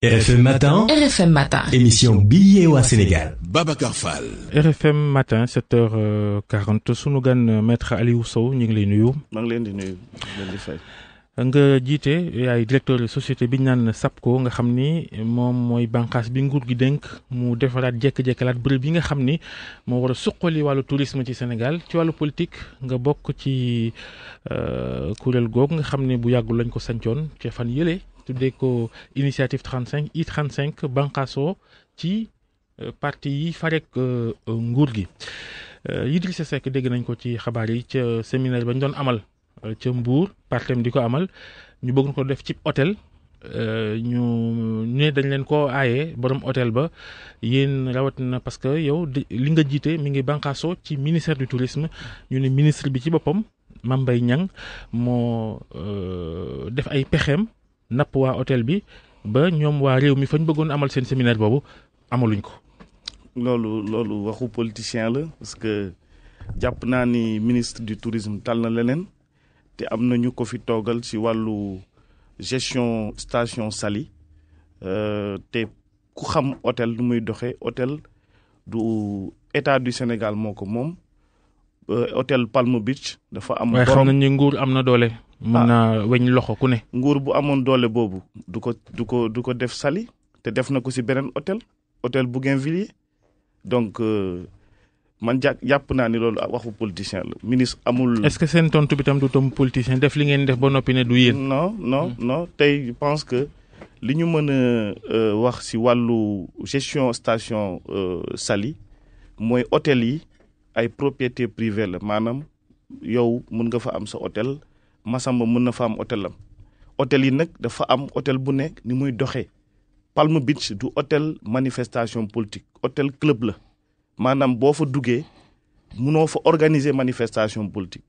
RFM Matin. RFM Matin. Émission bi yeewu Sénégal. Babacar Fall. RFM Matin 7h40 sunu gan maître Aliou Sow ñu ngi lay nuyu. maa ngi leen di nuyu leen di fay. nga jiite yaay directeur de société bi ñu naan SAPCO nga xam ni moom mooy bànqaas bi nguur gi dénk mu defaraat jekk-jekkalaat bërëb yi nga xam ni moo war a suqali wàllu tourisme ci Sénégal ci wàllu politique nga bokk ci kuréel googu nga xam ne bu yàggul lañ ko sancoon ci fan yële tuddee ko initiative 35 I35 bànqaasoo ci parti yi farek nguur gi. Idrissa Seck dégg nañ ko ci xabaar yi ca séminaire ba ñu doon amal ca Mbour partem di ko amal ñu bëgg ko def ci hôtel ñu ne dañ leen koo aaye borom hôtel ba yéen rawatina parce que yow li nga jiite mi ngi bànqaasoo ci ministère du tourisme ñu ne ministre bi ci boppam Mame Mbaye Niang moo def ay pexeem napp waa hôtel bi ba ñoom waa réew mi fañ bëggoon amal seen séminaire boobu amaluñ ko. loolu waxu politicien la parce que jàpp naa ni ministre du tourisme tal na leneen te am na ñu ko fi toogal ci wàllu gestion station Saly te ku xam hôtel nu muy doxee hôtel du état du Sénégal moo ko moom hôtel Palm Beach dafa am. waaye xam nañ ni nguur am na doole. mën naa weñ loxo ku ne. nguur bu amoon doole boobu du ko def Saly te def na ko ci beneen hôtel Bougainvilliers donc man jàpp naa ni loolu waxu politicien la ministre amul. est-ce que seen tontu bi tam du tom politicien def li ngeen def ba noppi ne du yéen. non tey je pense que li ñu mën a wax ci wàllu gestion station Saly mooy hôtel yi ay propriété privée la maanaam yow mën nga fa am sa hôtel Massamba mën na fa am hôtel am hôtel yi nag dafa am hôtel bu nekk ni muy doxee Palm Beach du hôtel manifestation politique hôtel club la maanaam boo fa duggee mënoo fa organiser manifestation politique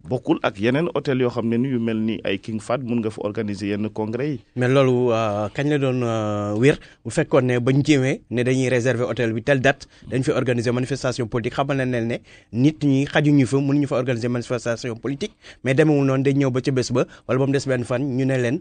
bokkul ak yeneen hôtel yoo xam ne ni yu mel ni ay King Fahd mën nga fa organiser yenn congrès yi. mais loolu kañ la doon wér bu fekkoon ne bañ jéemee ne dañuy réserver hôtel bi telle date dañ fi organiser manifestation politique xamal na ne nit ñi xajuñu fa mënuñu fa organiser manifestation politique mais demewul noonu dañ ñëw ba ca bés ba wala ba mu des benn fan ñu ne leen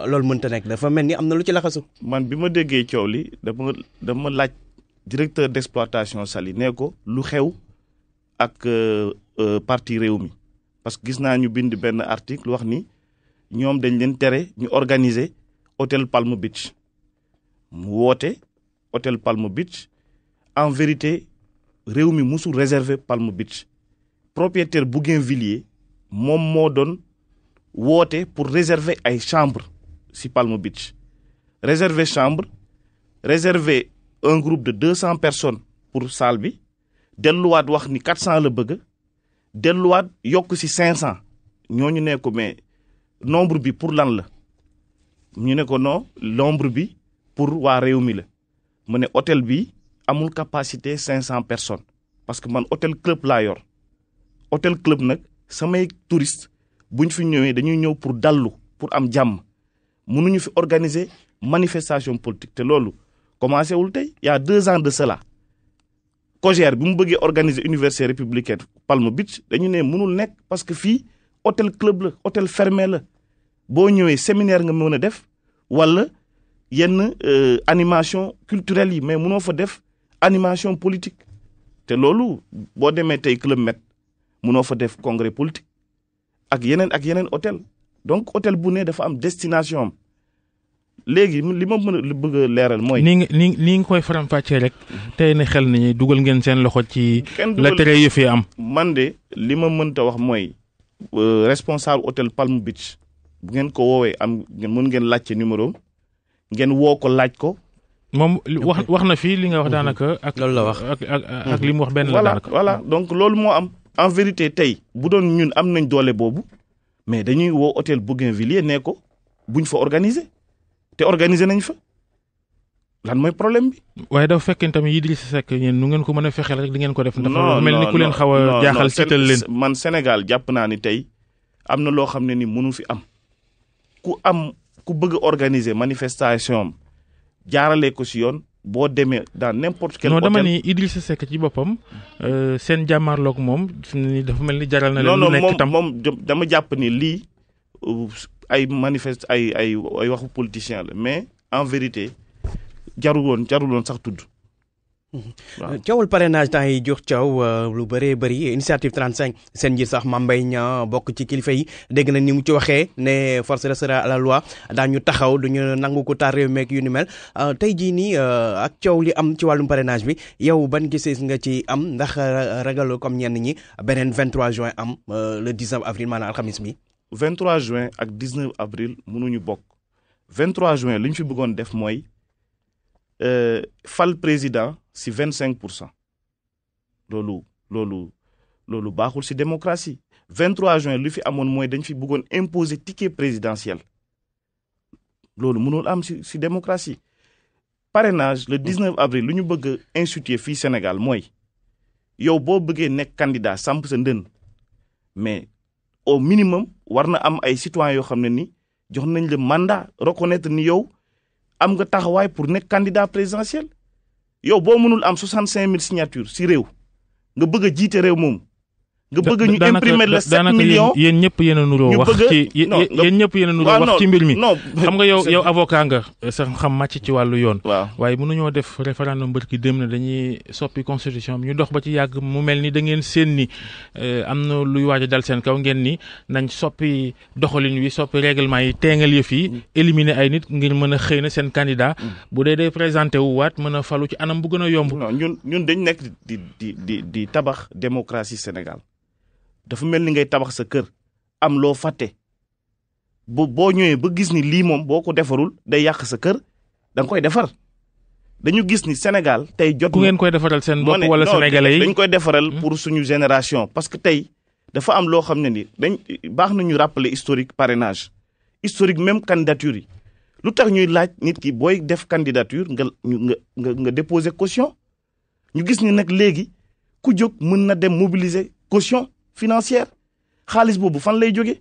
loolu mënta nekk dafa mel ni am na lu ci laxasu. man bi ma déggee coow li dama laaj directeur d'exploitation Saly nee ko lu xew ak parti réew mi. parce que gis naa ñu bind benn article wax ni ñoom dañ leen tere ñu organiser hôtel Palm Beach mu woote hôtel Palm Beach en vérité réew mi musul réserver Palm Beach propriétaire Bougainvilliers moom moo doon woote pour réserver ay chambres ci Palm Beach réserver chambre réserver un groupe de 200 personnes pour salle bi delluwaat wax ni 400 la bëgg. delluwaat yokk ci 500 ñooñu ne ko mais nombre bi pour lan la ñu ne ko non nombre bi pour waa réew mi la mu ne hôtel bi amul capacité 500 personnes parce que man hôtel club laa yor hôtel club nag samay touristes buñ fi ñëwee dañuy ñëw pour dallu pour am jàmm mënuñu fi organiser manifestation politique te loolu commencé wul tey il y a 2 ans de cela. COJER bi mu bëggee organiser université républicaine Palm Beach dañu ne mënul nekk parce que fii hôtel club la hôtel fermé la boo ñëwee séminaire nga mën a def wala yenn animation culturelle yi mais mënoo fa def animation politique te loolu boo demee tey Club Med mënoo fa def congrès politique ak yeneen hôtel donc hôtel bu ne dafa am destination am léegi li ma mën a bëgg a leeral mooy. ni nga koy faram-fàccee rek tey na xel nañu dugal ngeen seen loxo ci. la tere yëf yi am. man de li ma mënta wax mooy responsable hôtel Palm Beach bu ngeen ko woowee mën ngeen laajte numéro ngeen woo ko laaj ko. moom wax na fii li nga wax daanaka. ak loolu la wax ak li mu wax benn la daanaka. voilà donc loolu moo am. en vérité tey bu doon ñun am nañ doole boobu mais dañuy woo hôtel Bougainvilliers ne ko buñ fa organiser. te organiser nañ fa lan mooy problème bi. waaye dafa fekkee tamit Idrissa Seck yéen nu ngeen ko mën a fexeel rek di ngeen ko def. dafa mel ni ku leen xaw a jaaxal seetal leen. man Sénégal jàpp naa ni tey am na loo xam ne ni mënu fi am ku bëgg a organiser manifestation jaarale ko ci yoon boo demee dans n'importe quel hôtel. non dama ni Idrissa Seck ci boppam seen jàmmaarloog moom dafa mel ni jaral na leen. lu nekk tam moom dama jàpp ni lii ay waxu politicien la mais en vérité jarul woon sax tudd. waaw coowul parrainage temps yi jox coow lu bëree bëri initiative 35 seen njiit sax Mame Mbaye Niang bokk ci kilifa yi dégg na ni mu ci waxee ne force restera à la loi daañu taxaw duñu nangu ko taal réew meek yu ni mel tey jii nii ak coow li am ci wàllum parrainage bi yow ban gis nga ci am ndax ragal comme ñenn ñi beneen 23 juin am le 19 avril maanaam alxamis mi. 23 juin ak 19 avril mënuñu bokk 23 juin li ñu fi bëggoon def mooy fal président si 25%. loolu baaxul si démocratie 23 juin li fi amoon mooy dañ fi bëggoon imposer ticket présidentiel loolu mënul am si démocratie. Parrainage le 19 avril lu ñu bëgg a instituer fii Sénégal mooy yow boo bëggee nekk candidat samp sa ndën mais au minimum war na am ay citoyens yoo xam ne ni jox nañ le mandat reconnaître ni yow am nga taxawaay pour nekk candidat présidentiel. yow boo mënul am 65 000 signatures si réew nga bëgg a jiite réew moom. nga bëgg ñu imprimer le 7 millions yéen ñëpp yéen a nuroo wax ci yéen ñëpp yéen a nuroo wax ci mbir mi. xam nga yow avocat nga sax xam màcc ci wàllu yoon. waaw waaye mënuñoo def référendum bërki dem na dañuy soppi constitution bi ñu dox ba ci yàgg mu mel ni da ngeen seen ni am na luy waaj a dal seen kaw ngeen ni nañ soppi doxalin wi soppi règlement yi teengal yëf yi éliminer ay nit ngir mën a xëy na seen candidat bu dee day présenté wu waat mën a falu ci anam bu gën a yomb. non ñun dañ nekk di tabax démocratie Sénégal. dafa mel ni ngay tabax sa kër am loo fàtte boo ñëwee ba gis ni lii moom boo ko defarul day yàq sa kër da nga koy defar dañu gis ni Sénégal tey jot. ku ngeen koy defaral seen bopp wala sénégalais yi dañ koy defaral pour suñu génération. parce que tey dafa am loo xam ne ni baax na ñu rappeler historique parrainage historique même candidature yi lu tax ñuy laaj nit ki booy def candidature nga déposer caution ñu gis ni nag léegi ku jóg mën na dem mobiliser caution financière xaalis boobu fan lay jóge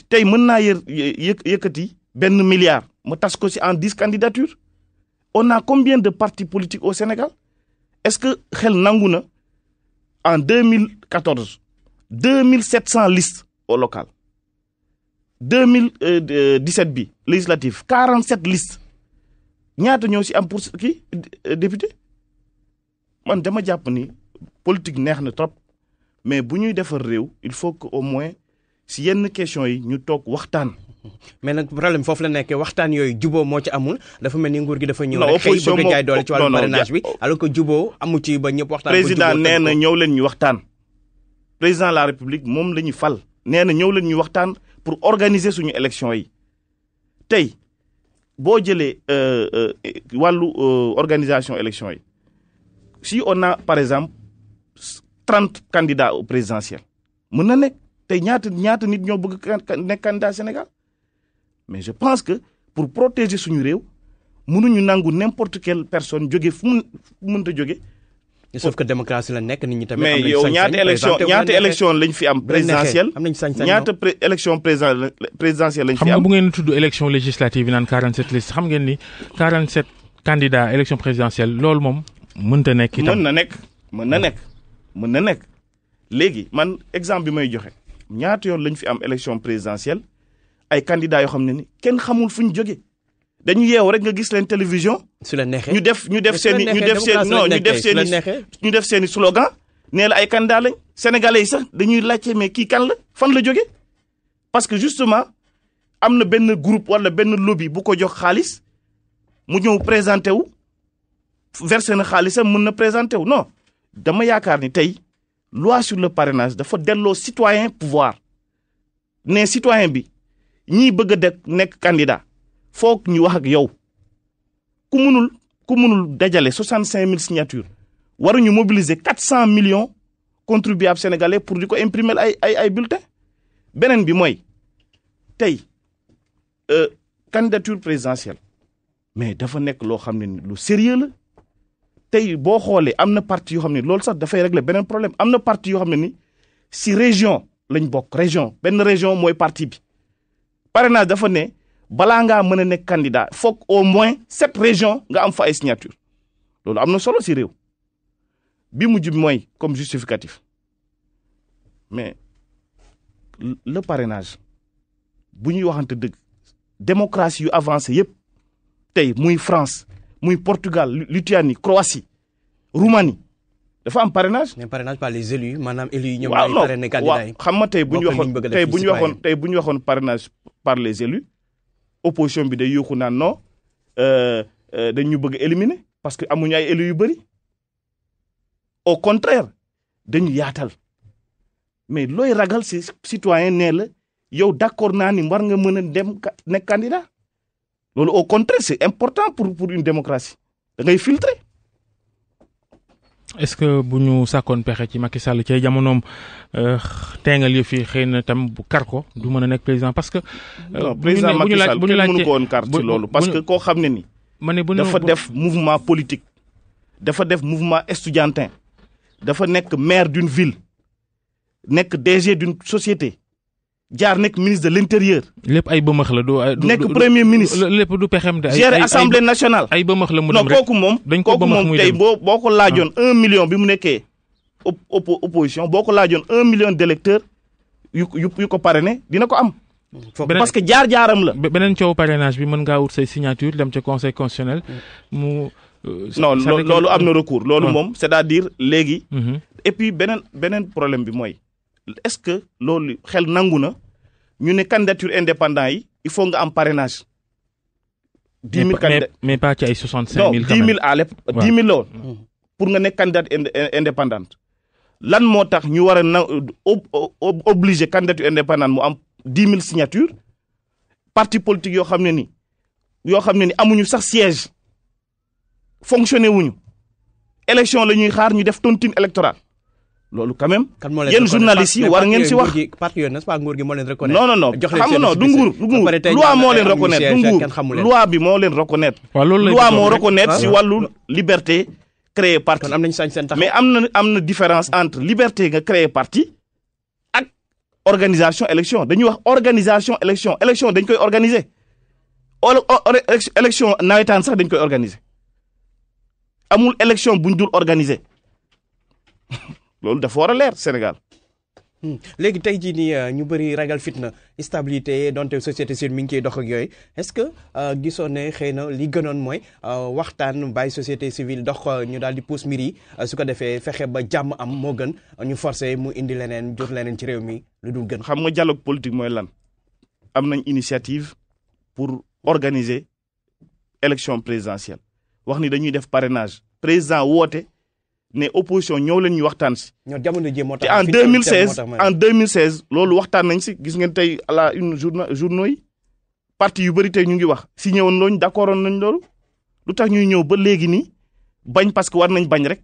tey mën naa yëkkati $1 milliard ma tas ko ci en 10 candidatures on a combien de partis politiques au Sénégal est-ce que xel nangu na en 2014 2700 listes au local 2017 bi législative 47 listes ñaata ñoo ci am pour kii député man dama jàpp ni politique neex na trop. mais bu ñuy defar réew il faut que au moins si yenn question yi ñu toog waxtaan. mais nag problème foofu la nekkee waxtaan yooyu juboo moo ci amul dafa mel ni nguur gi dafa ñëw rek xëy bëgg a jaay doole ci wàllu parrainage bi alors que juboo amu ci ba ñëpp waxtaan. président nee na ñëw leen ñu waxtaan. président de la république moom la ñu fal. nee na ñëw leen ñu waxtaan pour organiser suñu élection yi tey boo jëlee wàllu organisation élection yi si on a par exemple 30 candidats au présidentiel mën na nekk tey ñaata nit ñoo bëgg nekk candidat Sénégal mais je pense que pour protéger suñu réew mënuñu nangu n'importe quelle personne jóge fu mu mënta jóge. sauf que démocratie la nekk nit ñi tamit. mais yow ñaata élection lañ fi am présidentielle ñaata élection présidentielle lañ fi am. xam nga bu ngeen tudd élection législative yi naan 47 listes xam ngeen ni 47 candidats élection présidentielle loolu moom mënta nekk itam. mën na nekk léegi man exemple bi may joxe ñaata yoon lañ fi am élection présidentielle ay candidats yoo xam ne ni kenn xamul fu ñu jóge dañu yeewu rek nga gis leen télévision. su la neexee ñu def seeni slogan nee la ay candidats lañ sénégalais yi sax dañuy laajte mais kii kan la fan la jóge parce que justement am na benn groupe wala benn lobby bu ko jox xaalis mu ñëw présenté wu versé na xaalisam mën na présenté wu non. dama yaakaar ni tey loi sur le parrainage dafa delloo citoyen pouvoir ne citoyen bi ñii bëgg a nekk candidat foog ñu wax ak yow ku mënul dajale 65 000 signatures waruñu mobiliser 400 millions contribuables sénégalais pour di ko imprimer ay bulletins. beneen bi mooy tey candidature présidentielle mais dafa nekk loo xam ne lu sérieux la. tey boo xoolee am na parti yoo xam ne loolu sax dafay régler beneen problème am na parti yoo xam ne ni si région lañ bokk benn région mooy parti bi parrainage dafa ne balaa ngaa mën a nekk candidat foog au moins 7 régions nga am fa ay signature loolu am na solo si réew bi mujj mooy comme justificatif mais le parrainage bu ñuy waxante dëgg démocratie yu avancé yépp tey muy France muy Portugal Lituanie Croatie Roumanie dafa am parrainage. mais parrainage par les élus maanaam élus yi ñoom waaw ñooy parrainer candidat yi. xam nga tey bu ñu waxoon parrainage par les élus opposition bi day yóoxu naan non dañu bëgg éliminer parce que amuñu ay élus yu bëri au contraire dañu yaatal mais looy ragal si citoyen nee la yow d'accord naa ni war nga mën a dem nekk candidat loolu au contraire c'est important pour une démocratie da ngay filtrer. est-ce que bu ñu sàkkoon pexe ci Macky Sall ci jamonoom teengal yëf yi xëy na tam bu kar ko du mën a nekk président parce que. président Macky Sall kenn mënu ko woon kar ci loolu parce que koo xam ne ni. dafa def mouvement politique. dafa def mouvement estudiantin. dafa nekk maire d'une ville. nekk DG d'une société. jaar nekk ministre de l'intérieur. lépp ay bëmax la nekk premier ministre. lépp du pexem de. gérer assemblée nationale. ay bëmax la mu dem non rek kooku moom. dañ ko bëmax muy tey dem boo ko laajoon 1 million bi mu nekkee opposition boo ko laajoon 1 million d'électeurs yu ko parrainé dina ko am. parce que jaar-jaaram la. beneen coow parrainage bi mën ngaa wut say signature dem ca conseil constitutionnel mu. non loolu am na recours loolu moom c'est-à-dire léegi. et puis beneen problème bi mooy. est-ce que loolu xel nangu na ñu ne candidature indépendant yi il faut nga am parrainage. 10 000 candidats mais pas ci ay 65 000. non 10 000 à l'époque 10 000 la woon. pour nga nekk candidate indépendante. lan moo tax ñu war a obligé candidature indépendante mu am 10 000 signatures parti politique yoo xam ne ni amuñu sax siège fonctionné wuñu élection la ñuy xaar ñu def tontine électorale. loolu quand même. yéen journalistes yi war ngeen si wax. parti yooyu n'est-ce pas nguur gi moo leen reconnaître. non xam nga non du nguur loi moo leen reconnaître du nguur loi bi moo leen reconnaître. loi moo reconnaître si wàllu liberté créer parti. kon am nañu sañ-sañ taxaw mais am na différence entre liberté nga créer parti ak organisation élection dañuy wax organisation élection dañ koy organiser élection nawetaan sax dañ koy organiser amul élection buñ dul organiser. loolu dafa war a leer Sénégal. léegi tey jii nii ñu bëri ragal fitna stabilité donte société civile mi ngi ciy dox ak yooyu est-ce que gisoon ne xëy na li gënoon mooy waxtaan bàyyi société civile dox ñu daal di pousse mbir yi su ko defee fexe ba jàmm am moo gën ñu forcé mu indi leneen jot leneen ci réew mi lu dul gën. xam nga dialogue politique mooy lan am nañ initiative pour organiser élection présidentielle wax ni dañuy def parrainage président woote. ne opposition ñëw leen ñu waxtaan si. ñoo jamono ji moo tax en 2016 loolu waxtaan nañ si gis ngeen tey à la une journaux yi parti yu bëri tey ñu ngi wax si ñëwoon looñu d'accord nañ loolu lu tax ñuy ñëw ba léegi nii bañ parce que war nañ bañ rek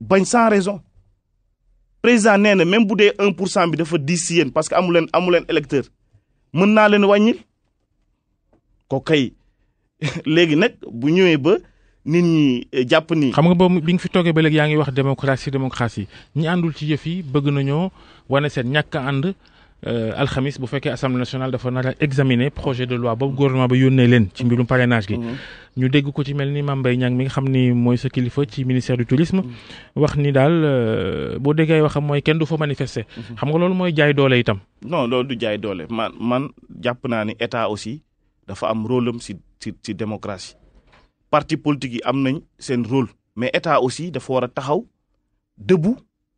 bañ sans raison président nee na même bu dee 1% bi dafa diis si yéen parce que amu leen électeur mën naa leen wàññil ko kay léegi nag bu ñëwee ba. nit ñi jàpp ni. xam nga boobu bi nga fi toogee ba léegi yaa ngi wax démocratie ñi àndul ci yëf yi bëgg nañoo wane seen ñàkk a ànd alxamis bu fekkee assemblée nationale dafa nar a examiner projet de loi boobu gouvernement ba yónnee leen ci mbirum parrainage gi. ñu dégg ko ci mel ni Mame Mbaye Niang mi nga xam ni mooy sa kilifa ci ministère du tourisme. wax ni daal boo déggee waxam mooy kenn du fa manifester. xam nga loolu mooy jaay doole itam. non loolu du jaay doole man jàpp naa ni état aussi dafa am rôle am ci démocratie. parti politique yi am nañ seen rôle mais état aussi dafa war a taxaw debout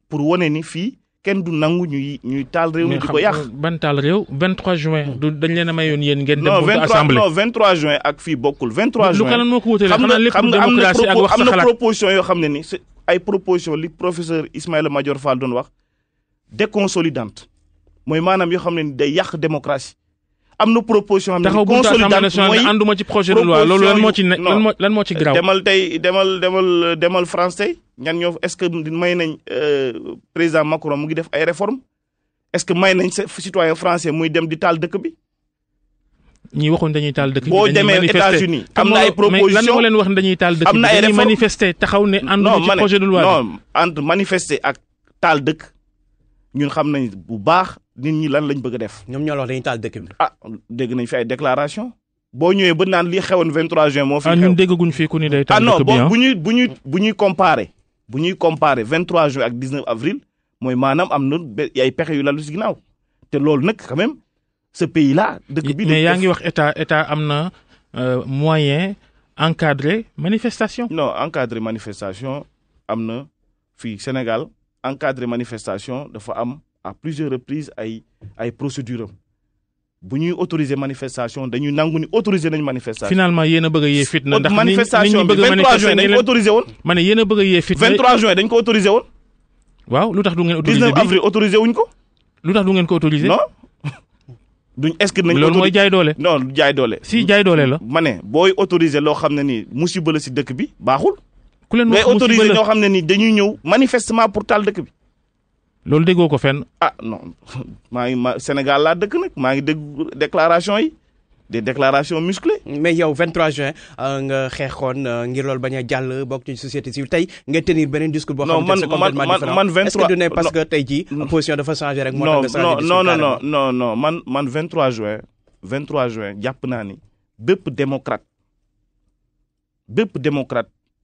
pour wane ni fii kenn du nangu ñuy taal réew mi di ko yàq. ban taal réew 23 juin. dañ leen a mayoon yéen ngeen dem buntu assemblée. non 23 juin ak fii bokkul 23 juin. lu kan moo ko wutale xanaa lépp démocratie ak wax sa xalaat am na proposition yoo xam ne ni ay proposition li professeur Ismaïla Madior Fall doon wax déconsolidante mooy maanaam yoo xam ne ni day yàq démocratie. am na proposition xam ne consolidante mooy ànduma ci projet de loi loolu lan moo ci lan moo ci graw demal France tey ñan ñoo est-ce que may nañ président Macron mu ngi def ay réformes est-ce que may nañ citoyen français muy dem di taal dëkk bi. ñi waxoon dañuy taal dëkk bi boo demee États-Unis am na ay proposition lan moo leen wax dañuy taal dëkk bi dañuy manifester taxaw ne ànduma ci projet de loi non entre manifester ak taal dëkk ñun xam nañ bu baax. nit ñi lan lañ bëgg a def. ñoom ñoo la wax dañuy taal dëkk bi. dégg nañ fi ay déclaration boo ñëwee ba naan li xewoon 23 juin moo fi xew. ñun déggaguñ fii ku ni day taal dëkk bi non bu ñuy comparer 23 juin ak 19 avril mooy maanaam am na ay pexe yu lalu si ginnaaw te loolu nag quand même ce pays là. dëkk bi mais yaa ngi wax état am na moyen encadrer manifestation. non encadrer manifestation am na fii Sénégal encadrer manifestation dafa am à plusieurs reprises ay procédures am bu ñuy autoriser manifestation dañuy nangu ni autoriser nañu manifestation. finalement yéen a bëgg a yee fitna ndax manifestation bi 23 juin dañ ko autorisé woon. ma ne yéen a bëgg a yee fitna 23 juin dañ ko autorisé woon. waaw lu tax du ngeen autorisé 19 avril autorisé wuñ ko. lu tax du ngeen ko autorisé. non duñ est-ce que nañ. loolu mooy jaay doole. non du jaay doole. si jaay doole la. ma ne booy autorisé loo xam ne nii musiba la si dëkk bi baaxul. ku leen ngay wax musiba autorisé la ñoo xam ne nii dañuy ñëw manifestement pour taal dëkk bi. loolu déggoo ko fenn. ah non Sénégal laa dëkk nag maa ngi dégg déclaration yi des déclarations musclées. mais yow 23 juin nga xeexoon ngir loolu bañ a jàll bokk ci société civile tey nga tenir beneen discours boo xam ne c'est complètement différent. man 23 est-ce que du ne parce que tey jii position dafa changé rek moo tax nga changé discours non man 23 juin jàpp naa ni bépp démocrate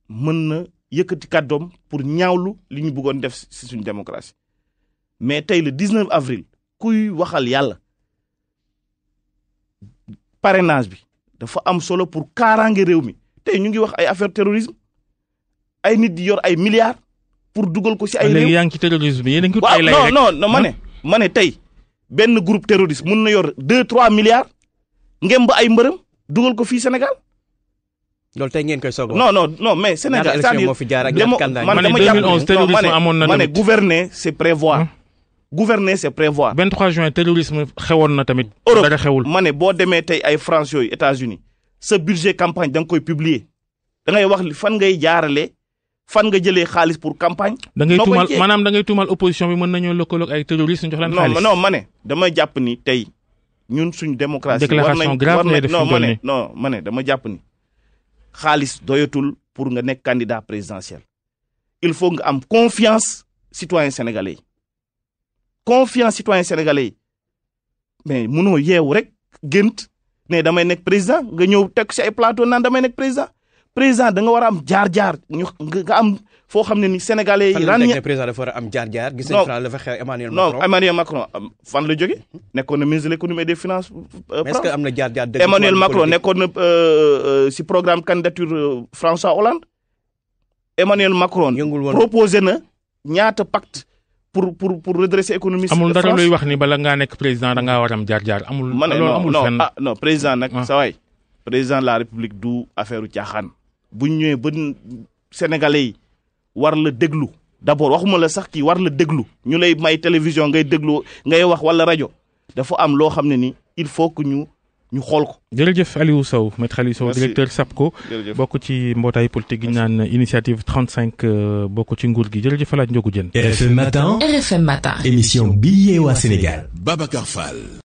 mën na yëkkati kàddoom pour ñaawlu li ñu bëggoon def ci suñu démocratie mais tey le 19 avril kuy waxal yàlla parrainage bi dafa am solo pour kaaraange réew mi tey ñu ngi wax ay affaire terrorisme ay nit di yor ay milliards pour dugal ko ci ay réew. léegi yaa ngi ci terrorisme bi yéen a ngi ay lay rek non ma ne tey benn groupe terroriste mun na yor 2-3 milliards ngem ba ay mbërëm dugal ko fii Sénégal. loolu tey ngeen koy soog non mais Sénégal c'est-à-dire ma ne gouverner c'est prévoir. gouverner c'est prévoir. 23 juin terrorisme xewoon na tamit. Europe dara xewul. ma ne boo demee tey ay France yooyu États-Unis sa budget campagne da nga koy publier da ngay wax fan ngay jaarale fan nga jëlee xaalis pour campagne. da ngay tuumal maanaam da ngay tuumal opposition bi mën nañoo lëkkaloog ay terroristes ñu jox leen xaalis. non ma ne dama jàpp ni tey ñun suñu démocratie. déclaration grave ngay def ma ne dama jàpp ni xaalis doyatul pour nga nekk candidat présidentiel il faut nga am confiance citoyen sénégalais yi. confiance citoyen sénégalais yi mais munoo yeewu rek gént ne damay nekk président nga ñëw teg ci ay plateau naan damay nekk président da nga war a am jaar-jaar nga am foo xam ne ni sénégalais yi. ràññee président dafa war a am jaar-jaar. gis nañu France la fa xew Emmanuel Macron. non Emmanuel Macron fan la jógee nekkoon na ministre de l'économie et des finances. est-ce que am na jaar-jaar dëgg Emmanuel Macron nekkoon na ci programme candidature François Hollande. Emmanuel Macron proposé na ñaata pacte. pour redresser économie. amul dara luy wax ni bala ngaa nekk président da ngaa war am jaar-jaar amul. loolu amul fenn non président nag. sa waay président de la république du affaire u caaxaan. bu ñu ñëwee ba sénégalais yi war la déglu d'abord waxuma la sax kii war la déglu ñu lay may télévision ngay déglu ngay wax wala rajo dafa am loo xam ne ni il faut que ñu xool ko. jërëjëf Aliou Sow maître Aliou Sow directeur SAPCO. bokk ci mbootaay politique gi ñu naan initiative 35 bokk ci nguur gi jërëjëf El Hadj Ndiogou Diène. RFM Matin. RFM Matin. émission bi yee waa Sénégal. Babacar Fall.